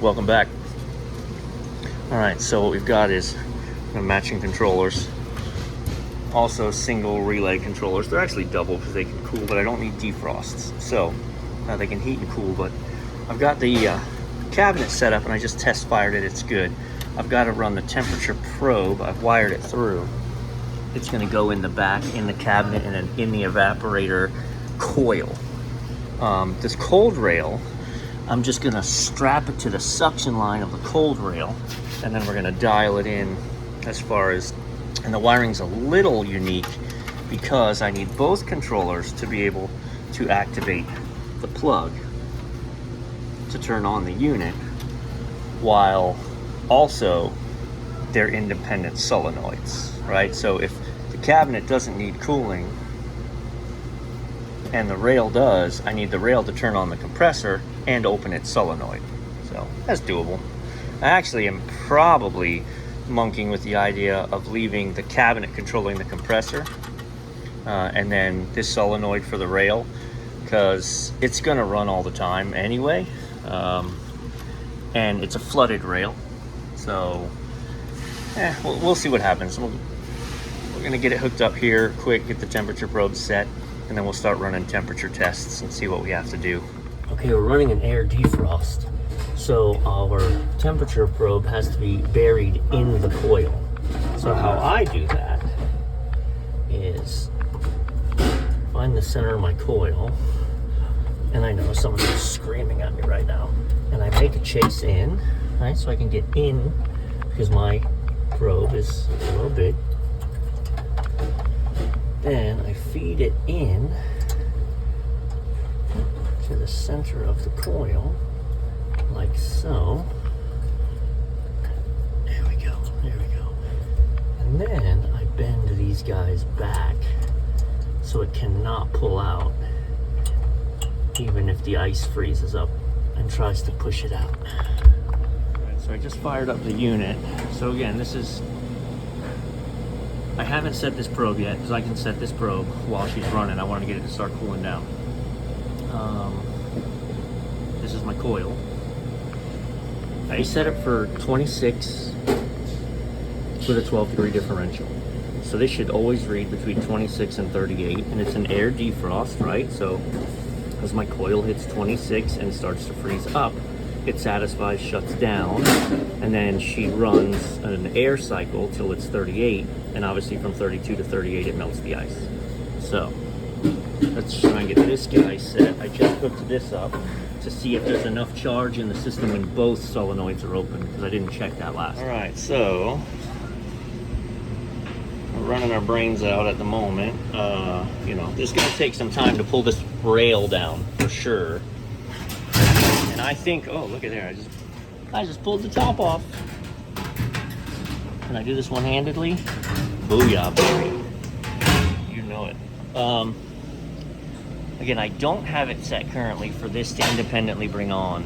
Welcome back. Alright, so what we've got is matching controllers. Also single relay controllers. They're actually double because they can cool, but I don't need defrosts. So they can heat and cool, but I've got the cabinet set up and I just test fired it. It's good. I've got to run the temperature probe. I've wired it through. It's going to go in the back, in the cabinet, and then in the evaporator coil. This cold rail, I'm just going to strap it to the suction line of the cold rail, and then we're going to dial it in as far as, and the wiring's a little unique because I need both controllers to be able to activate the plug to turn on the unit, while also they're independent solenoids, right? So if the cabinet doesn't need cooling and the rail does, I need the rail to turn on the compressor and open its solenoid. So that's doable. I actually am probably monkeying with the idea of leaving the cabinet controlling the compressor and then this solenoid for the rail, because it's going to run all the time anyway, and it's a flooded rail. So we'll see what happens. We're going to get it hooked up here quick, get the temperature probe set, and then we'll start running temperature tests and see what we have to do. Okay, we're running an air defrost. So our temperature probe has to be buried in the coil. So how I do that is find the center of my coil, and I know someone's screaming at me right now, and I make a chase in, right, so I can get in because my probe is a little big. Then I feed it in to the center of the coil, like so. There we go, there we go. And then I bend these guys back so it cannot pull out, even if the ice freezes up and tries to push it out. Alright, so I just fired up the unit. So again, this is, I haven't set this probe yet because I can set this probe while she's running. I want to get it to start cooling down. This is my coil. I set it for 26 with a 12-degree differential. So this should always read between 26 and 38, and it's an air defrost, right? So as my coil hits 26 and starts to freeze up, it satisfies, shuts down, and then she runs an air cycle till it's 38, and obviously from 32 to 38 it melts the ice. So let's try and get this guy set. I just hooked this up to see if there's enough charge in the system when both solenoids are open, because I didn't check that last. All right, so we're running our brains out at the moment. You know, this is gonna take some time to pull this rail down for sure. And I think, oh, look at there, I just pulled the top off. Can I do this one-handedly? Booyah, baby. You know it. Again, I don't have it set currently for this to independently bring on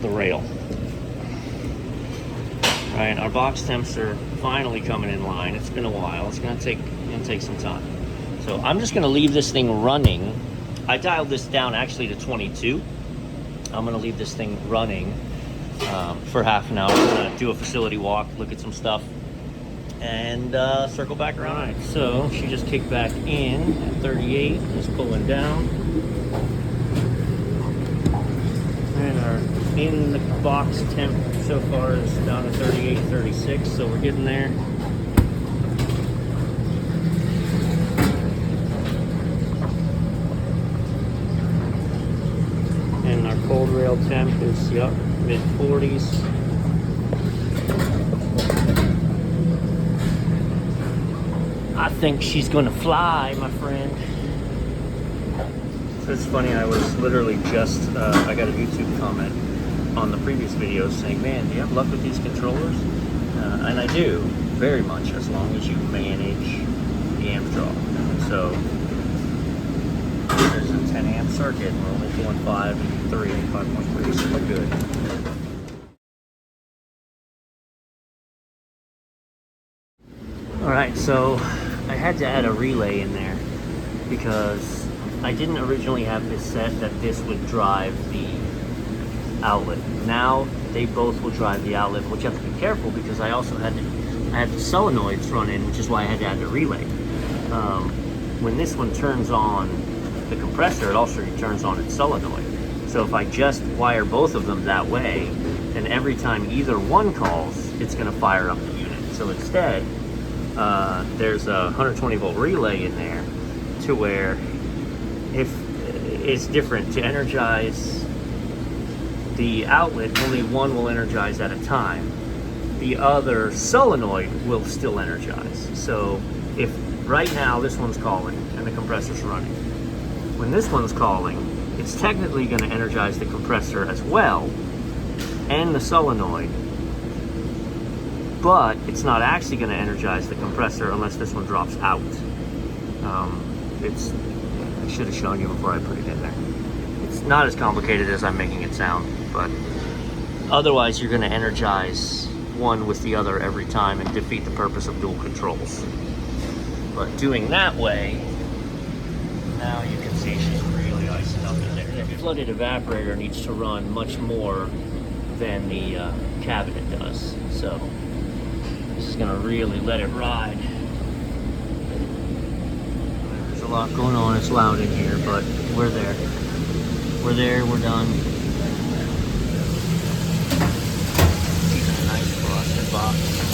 the rail. All right, our box temps are finally coming in line. It's been a while. It's gonna take some time. So I'm just gonna leave this thing running. I dialed this down actually to 22. I'm gonna leave this thing running for half an hour. I'm gonna do a facility walk, look at some stuff, and circle back around. All right, so she just kicked back in at 38, is pulling down. And our in the box temp so far is down to 38, 36, so we're getting there. And our cold rail temp is, yep, mid-40s. I think she's gonna fly, my friend. So it's funny, I was literally just, I got a YouTube comment on the previous video saying, man, do you have luck with these controllers? And I do, very much, as long as you manage the amp draw. So there's a 10 amp circuit, and we're only pulling 5.3, so we're good. All right, so I had to add a relay in there because I didn't originally have this set that this would drive the outlet. Now they both will drive the outlet, but you have to be careful because I also had the solenoids run in, which is why I had to add the relay. When this one turns on the compressor, it also turns on its solenoid. So if I just wire both of them that way, then every time either one calls, it's going to fire up the unit. So instead, there's a 120 volt relay in there to where if it's different. To energize the outlet, only one will energize at a time. The other solenoid will still energize. So if right now this one's calling and the compressor's running, when this one's calling, it's technically going to energize the compressor as well and the solenoid, but it's not actually going to energize the compressor unless this one drops out. I should have shown you before I put it in there. It's not as complicated as I'm making it sound, but otherwise you're going to energize one with the other every time and defeat the purpose of dual controls. But doing that way, now you can see she's really icing up in there. The flooded evaporator needs to run much more than the cabinet does, so this is going to really let it ride. There's a lot going on. It's loud in here, but we're there. We're there. We're done. Keeping a nice frosted box.